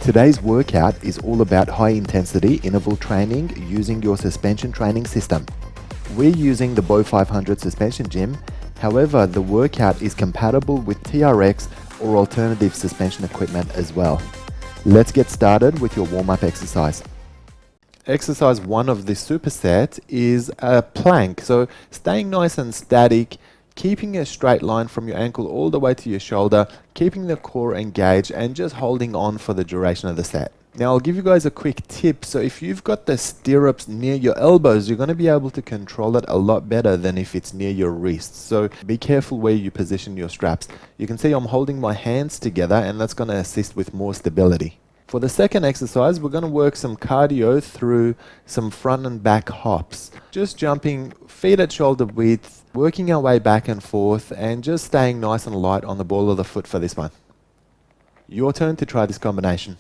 Today's workout is all about high intensity interval training using your suspension training system. We're using the Bow500 suspension gym, however the workout is compatible with TRX or alternative suspension equipment as well. Let's get started with your warm-up exercise. Exercise 1 of this superset is a plank, so staying nice and static, keeping a straight line from your ankle all the way to your shoulder, keeping the core engaged and just holding on for the duration of the set. Now I'll give you guys a quick tip. So if you've got the stirrups near your elbows, you're going to be able to control it a lot better than if it's near your wrists. So be careful where you position your straps. You can see I'm holding my hands together and that's going to assist with more stability. For the second exercise, we're going to work some cardio through some front and back hops. Just jumping feet at shoulder width, working our way back and forth, and just staying nice and light on the ball of the foot for this one. Your turn to try this combination.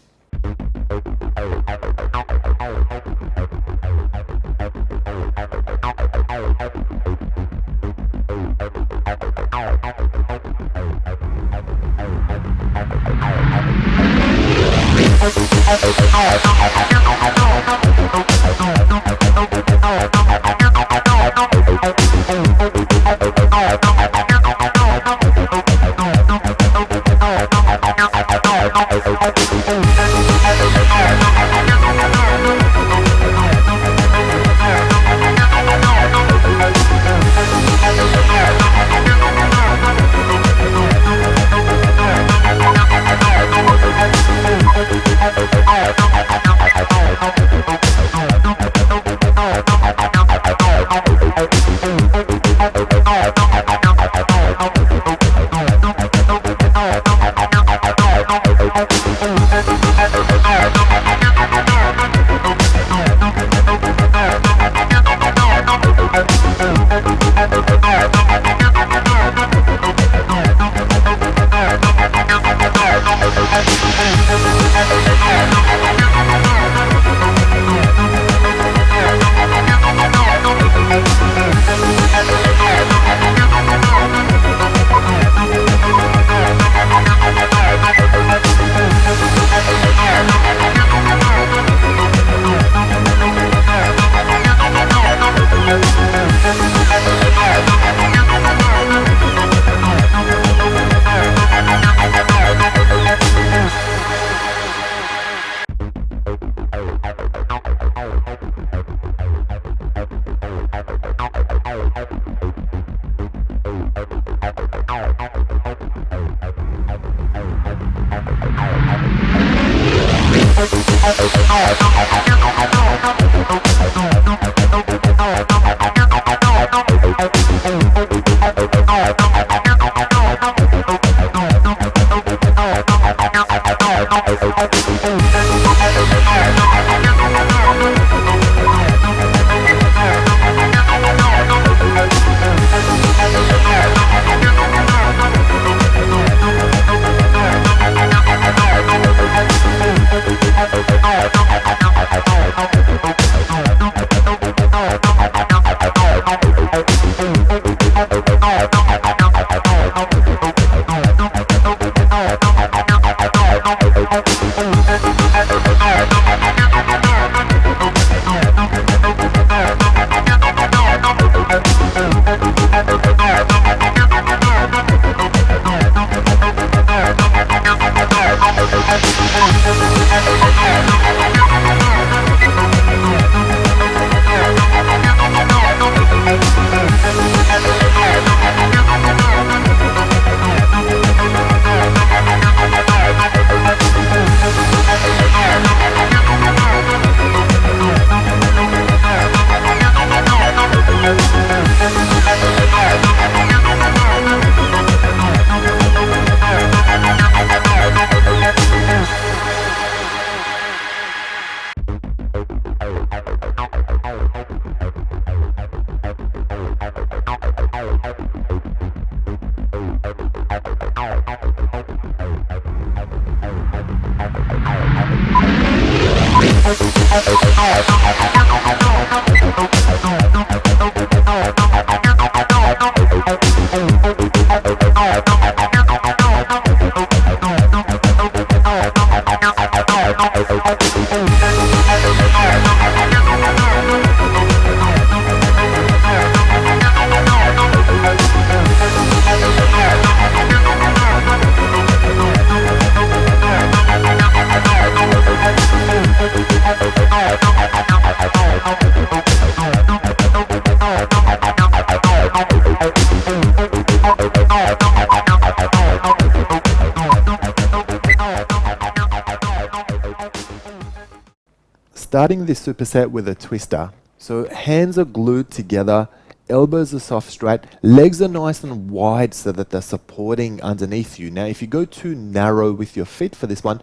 Starting this superset with a twister. So hands are glued together, elbows are soft straight, legs are nice and wide so that they're supporting underneath you. Now, if you go too narrow with your feet for this one,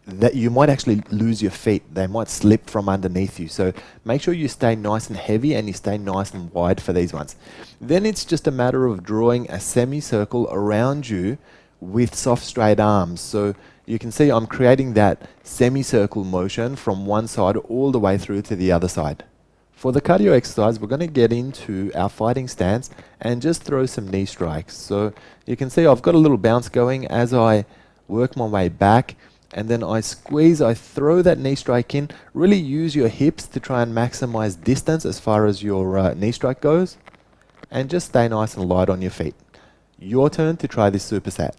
that you might actually lose your feet. They might slip from underneath you. So make sure you stay nice and heavy and you stay nice and wide for these ones. Then it's just a matter of drawing a semicircle around you with soft straight arms. So you can see I'm creating that semicircle motion from one side all the way through to the other side. For the cardio exercise, we're going to get into our fighting stance and just throw some knee strikes. So you can see I've got a little bounce going as I work my way back, and then I squeeze, I throw that knee strike in. Really use your hips to try and maximize distance as far as your knee strike goes, and just stay nice and light on your feet. Your turn to try this superset.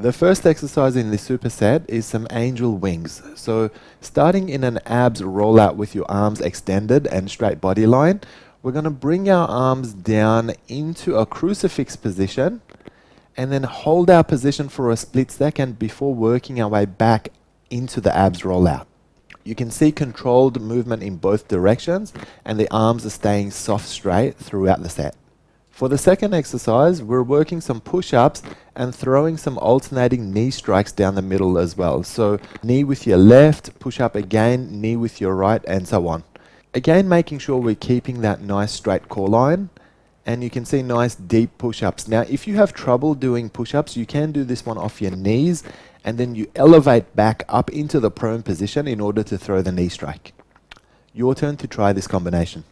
The first exercise in this superset is some angel wings. So starting in an abs rollout with your arms extended and straight body line, we're going to bring our arms down into a crucifix position and then hold our position for a split second before working our way back into the abs rollout. You can see controlled movement in both directions and the arms are staying soft straight throughout the set. For the second exercise, we're working some push-ups and throwing some alternating knee strikes down the middle as well. So knee with your left, push up again, knee with your right, and so on. Again, making sure we're keeping that nice straight core line, and you can see nice deep push-ups. Now, if you have trouble doing push-ups, you can do this one off your knees, and then you elevate back up into the prone position in order to throw the knee strike. Your turn to try this combination.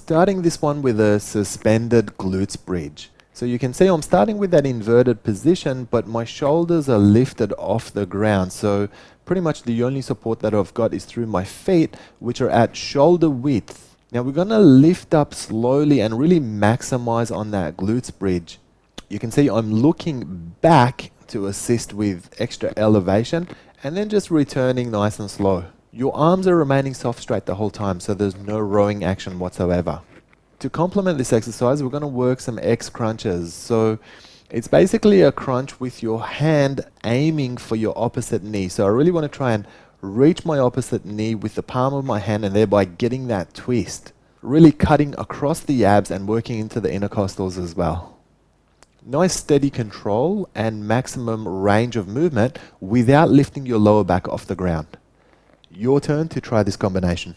starting this one with a suspended glutes bridge. So you can see I'm starting with that inverted position, but my shoulders are lifted off the ground. So pretty much the only support that I've got is through my feet, which are at shoulder width. Now we're gonna lift up slowly and really maximize on that glutes bridge. You can see I'm looking back to assist with extra elevation and then just returning nice and slow. Your arms are remaining soft straight the whole time, so there's no rowing action whatsoever. To complement this exercise, we're going to work some X crunches. So it's basically a crunch with your hand aiming for your opposite knee. So I really want to try and reach my opposite knee with the palm of my hand and thereby getting that twist. Really cutting across the abs and working into the intercostals as well. Nice steady control and maximum range of movement without lifting your lower back off the ground. Your turn to try this combination.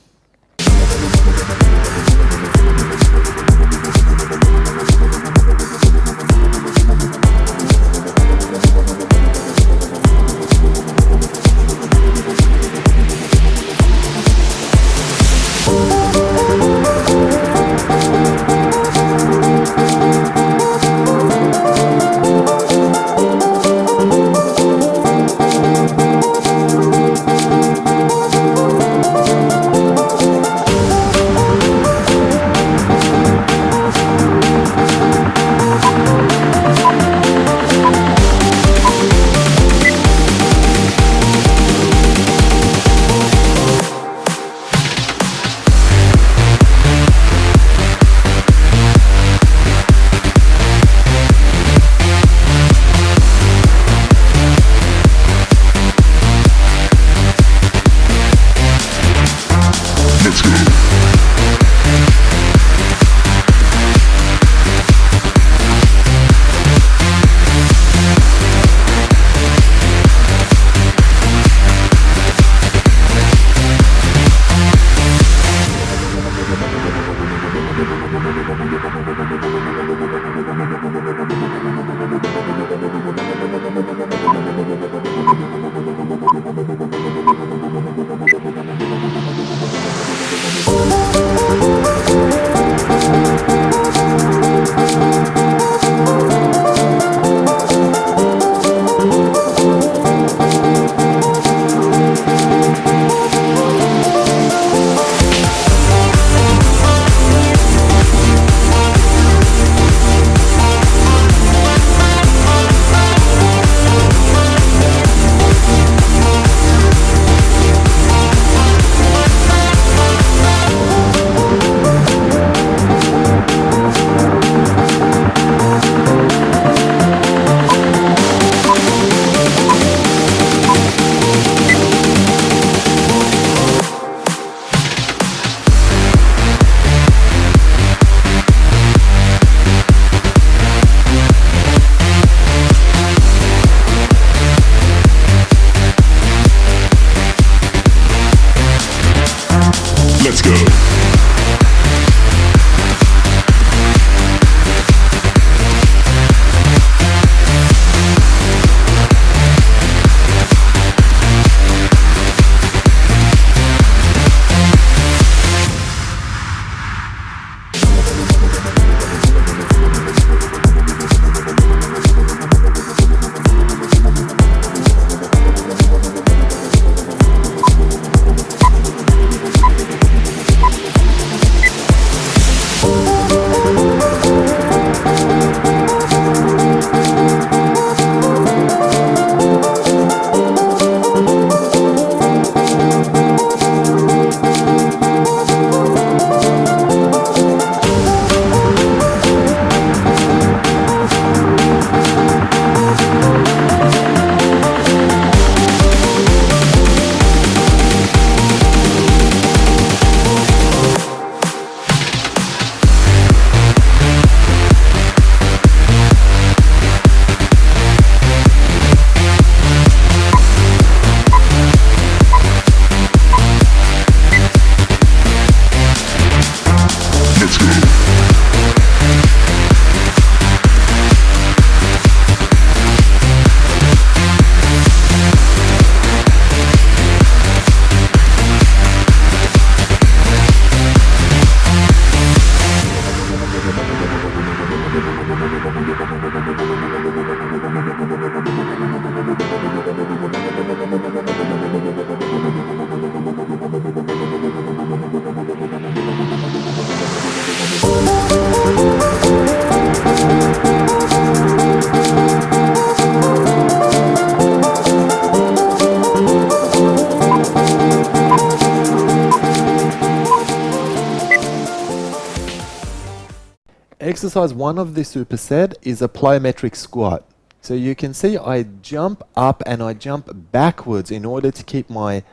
Exercise 1 of this superset is a plyometric squat. So you can see I jump up and I jump backwards in order to keep my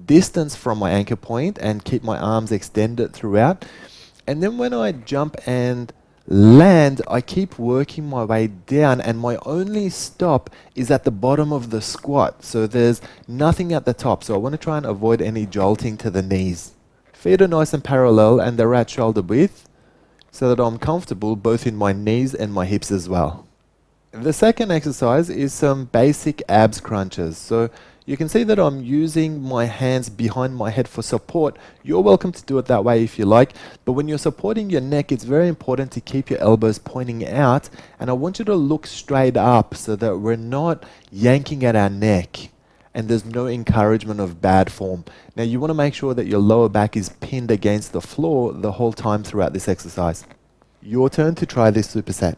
distance from my anchor point and keep my arms extended throughout. And then when I jump and land, I keep working my way down, and my only stop is at the bottom of the squat. So there's nothing at the top. So I want to try and avoid any jolting to the knees. Feet are nice and parallel and they're at shoulder width, so that I'm comfortable both in my knees and my hips as well. The second exercise is some basic abs crunches. So you can see that I'm using my hands behind my head for support. You're welcome to do it that way if you like, but when you're supporting your neck, it's very important to keep your elbows pointing out, and I want you to look straight up so that we're not yanking at our neck and there's no encouragement of bad form. Now you want to make sure that your lower back is pinned against the floor the whole time throughout this exercise. Your turn to try this superset.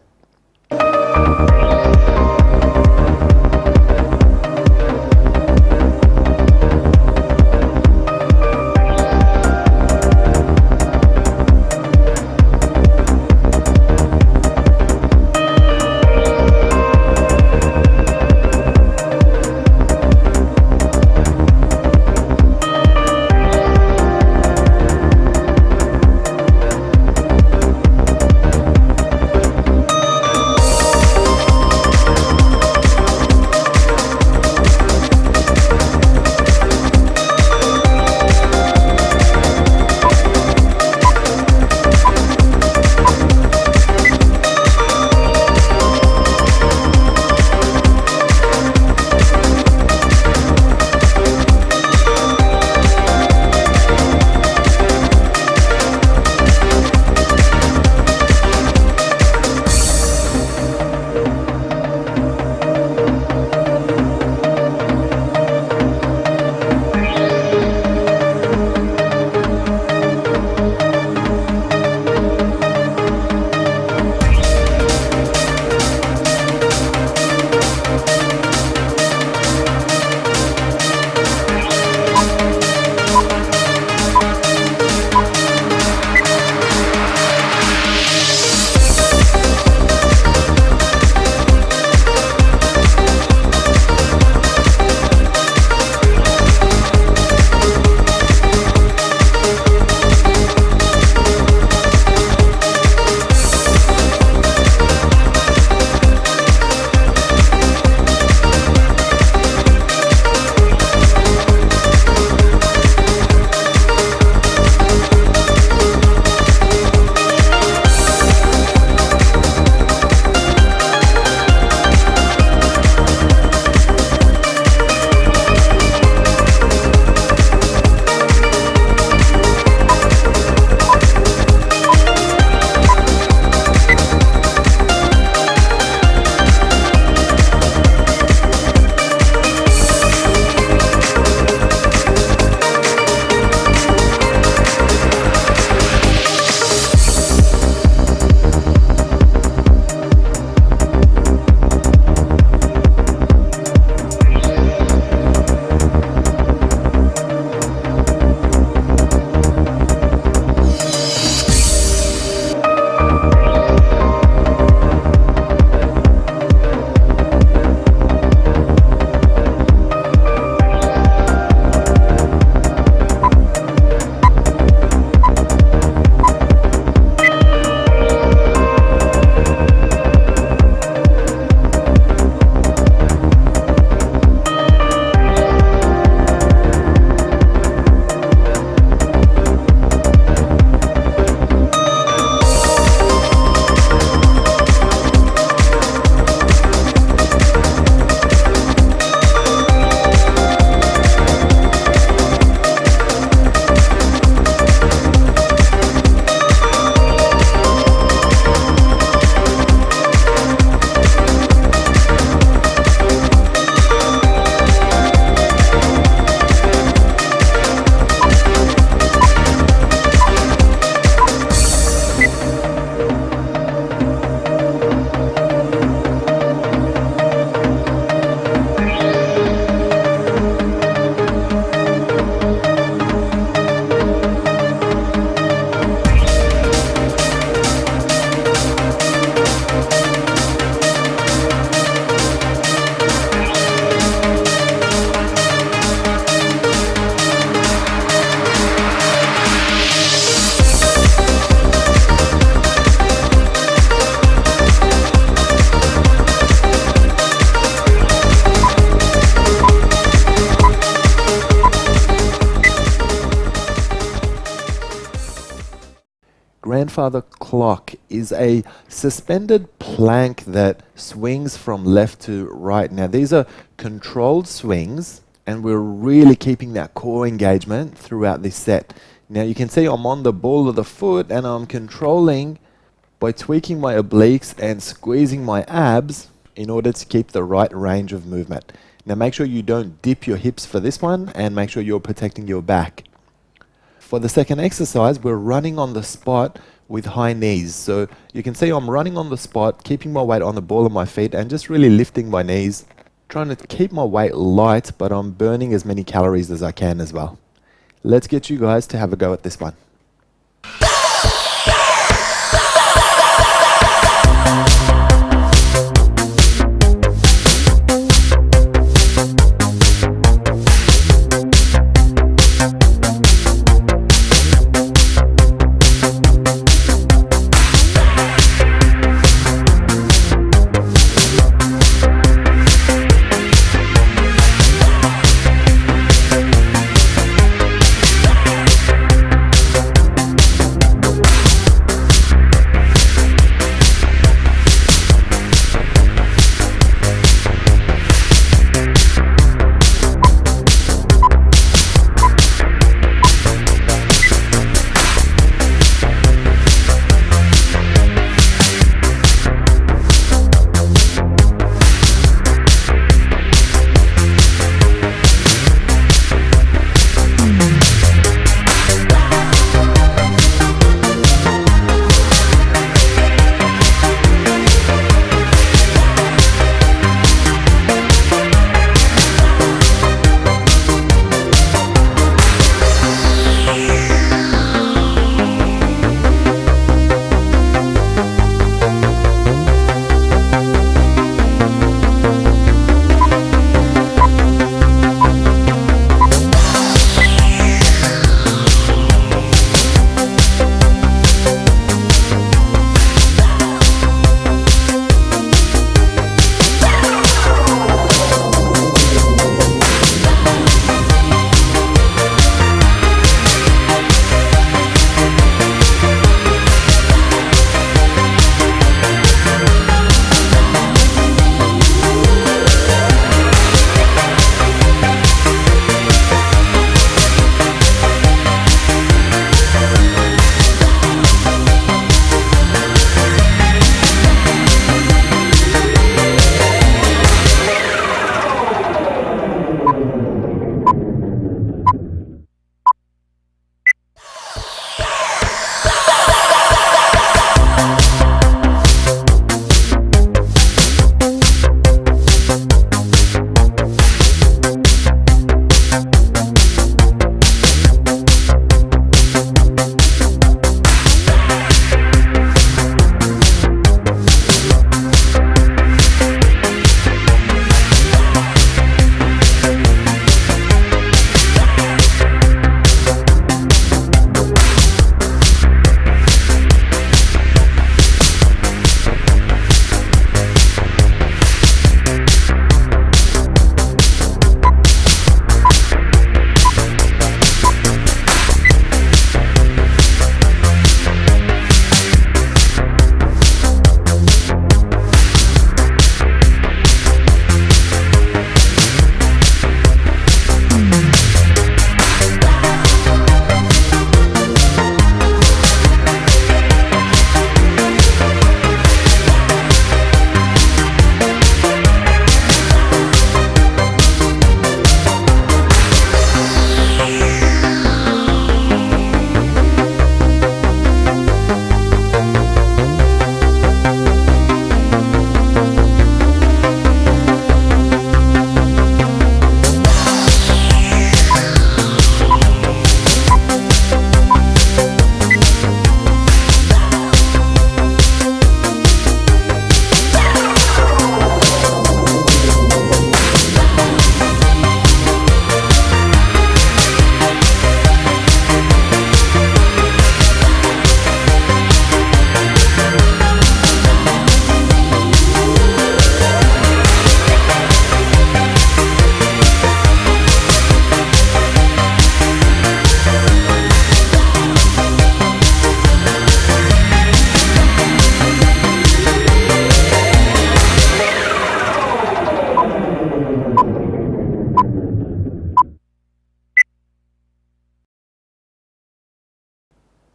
grandfather clock is a suspended plank that swings from left to right. Now these are controlled swings, and we're really keeping that core engagement throughout this set. Now you can see I'm on the ball of the foot and I'm controlling by tweaking my obliques and squeezing my abs in order to keep the right range of movement. Now make sure you don't dip your hips for this one, and make sure you're protecting your back. For the second exercise, we're running on the spot with high knees. So you can see I'm running on the spot, keeping my weight on the ball of my feet and just really lifting my knees, trying to keep my weight light, but I'm burning as many calories as I can as well. Let's get you guys to have a go at this one.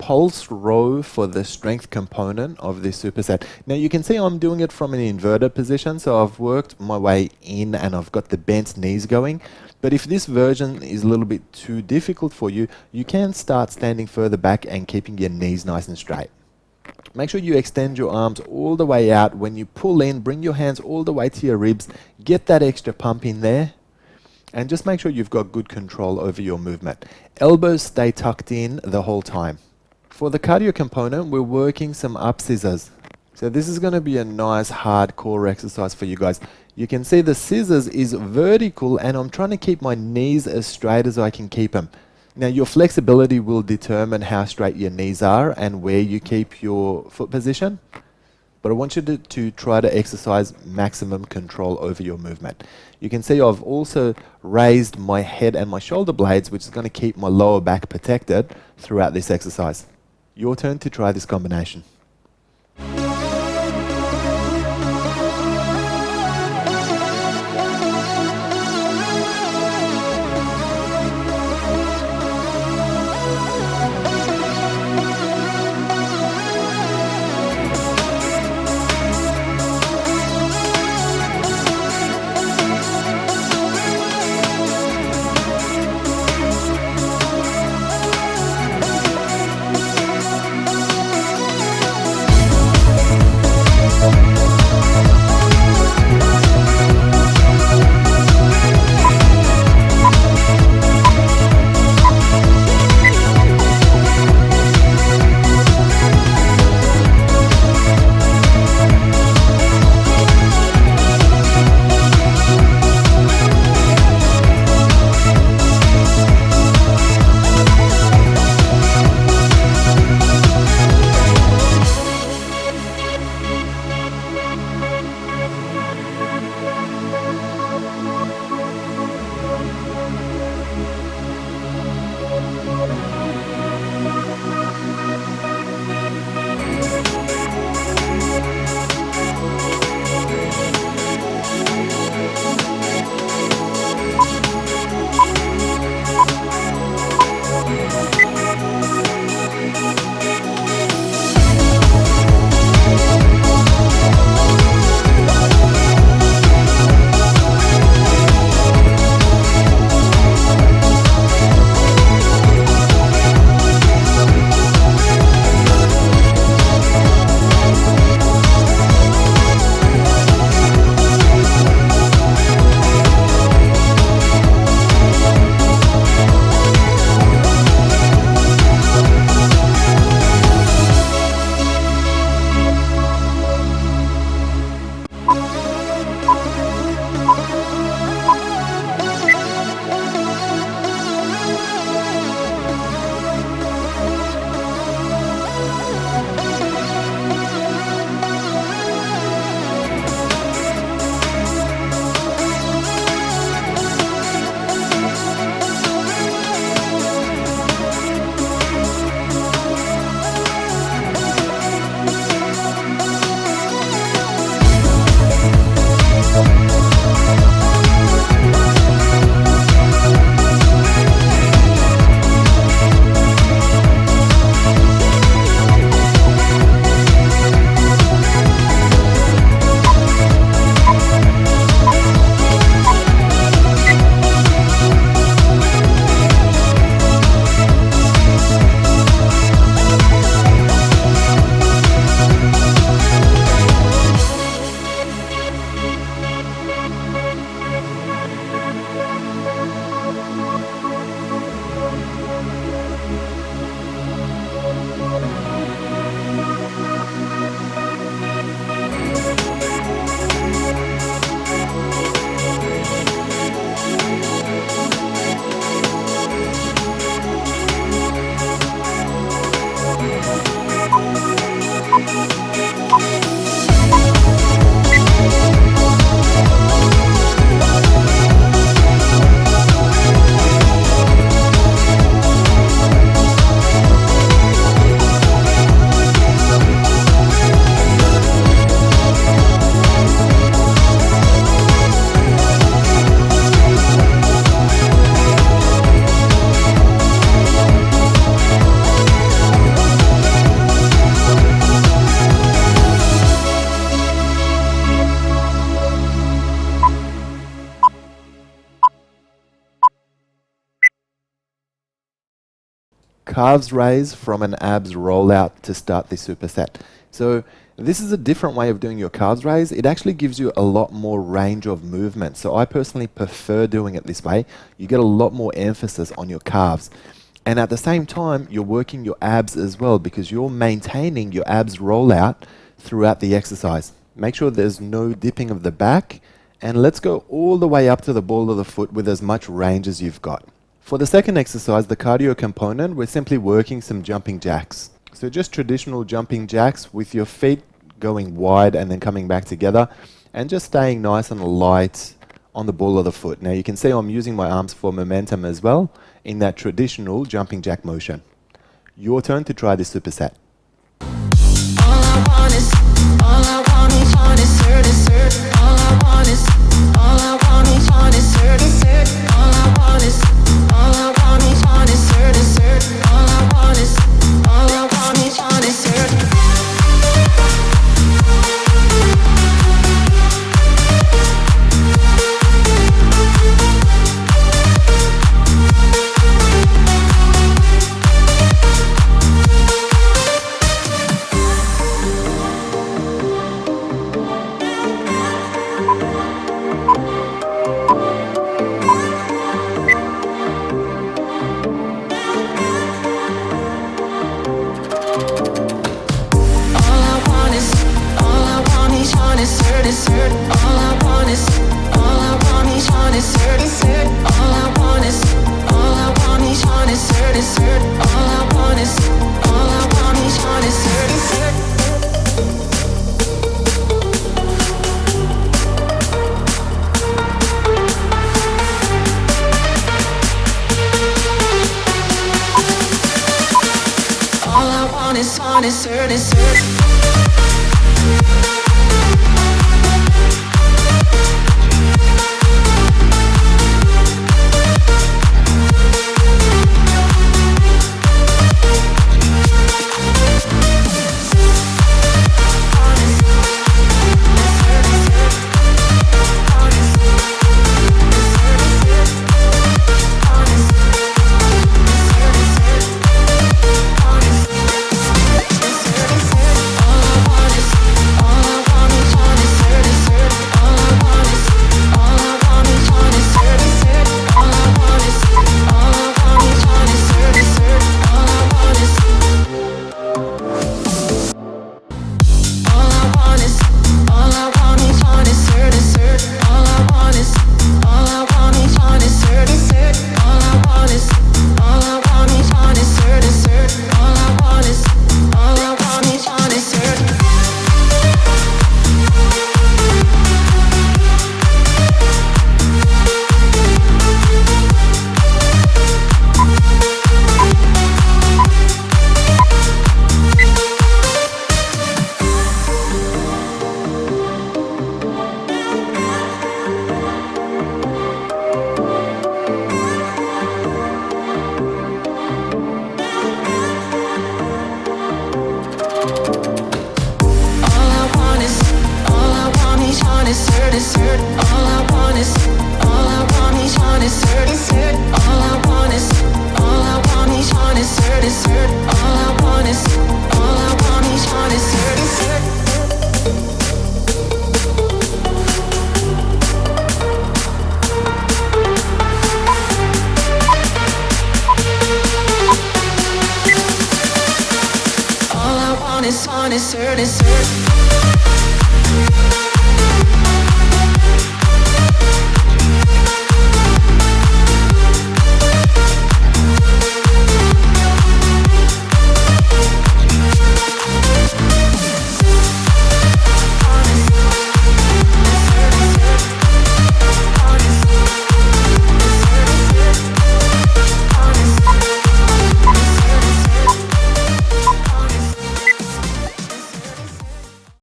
pulse row for the strength component of this superset. Now you can see I'm doing it from an inverted position, so I've worked my way in and I've got the bent knees going. But if this version is a little bit too difficult for you, you can start standing further back and keeping your knees nice and straight. Make sure you extend your arms all the way out. When you pull in, bring your hands all the way to your ribs, get that extra pump in there. And just make sure you've got good control over your movement. Elbows stay tucked in the whole time. For the cardio component, we're working some up scissors. So this is going to be a nice hard core exercise for you guys. You can see the scissors is vertical and I'm trying to keep my knees as straight as I can keep them. Now your flexibility will determine how straight your knees are and where you keep your foot position. But I want you to try to exercise maximum control over your movement. You can see I've also raised my head and my shoulder blades, which is going to keep my lower back protected throughout this exercise. Your turn to try this combination. calves raise from an abs rollout to start this superset. So this is a different way of doing your calves raise. It actually gives you a lot more range of movement. So I personally prefer doing it this way. You get a lot more emphasis on your calves. And at the same time, you're working your abs as well because you're maintaining your abs rollout throughout the exercise. Make sure there's no dipping of the back. And let's go all the way up to the ball of the foot with as much range as you've got. For the second exercise, the cardio component, we're simply working some jumping jacks. So just traditional jumping jacks with your feet going wide and then coming back together and just staying nice and light on the ball of the foot. Now you can see I'm using my arms for momentum as well in that traditional jumping jack motion. Your turn to try this superset.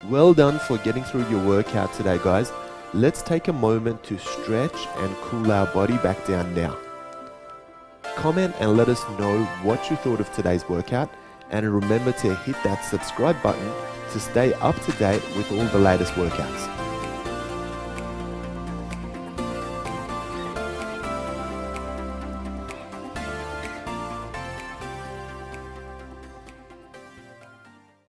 Well done for getting through your workout today, guys. Let's take a moment to stretch and cool our body back down now. Comment and let us know what you thought of today's workout, and remember to hit that subscribe button to stay up to date with all the latest workouts.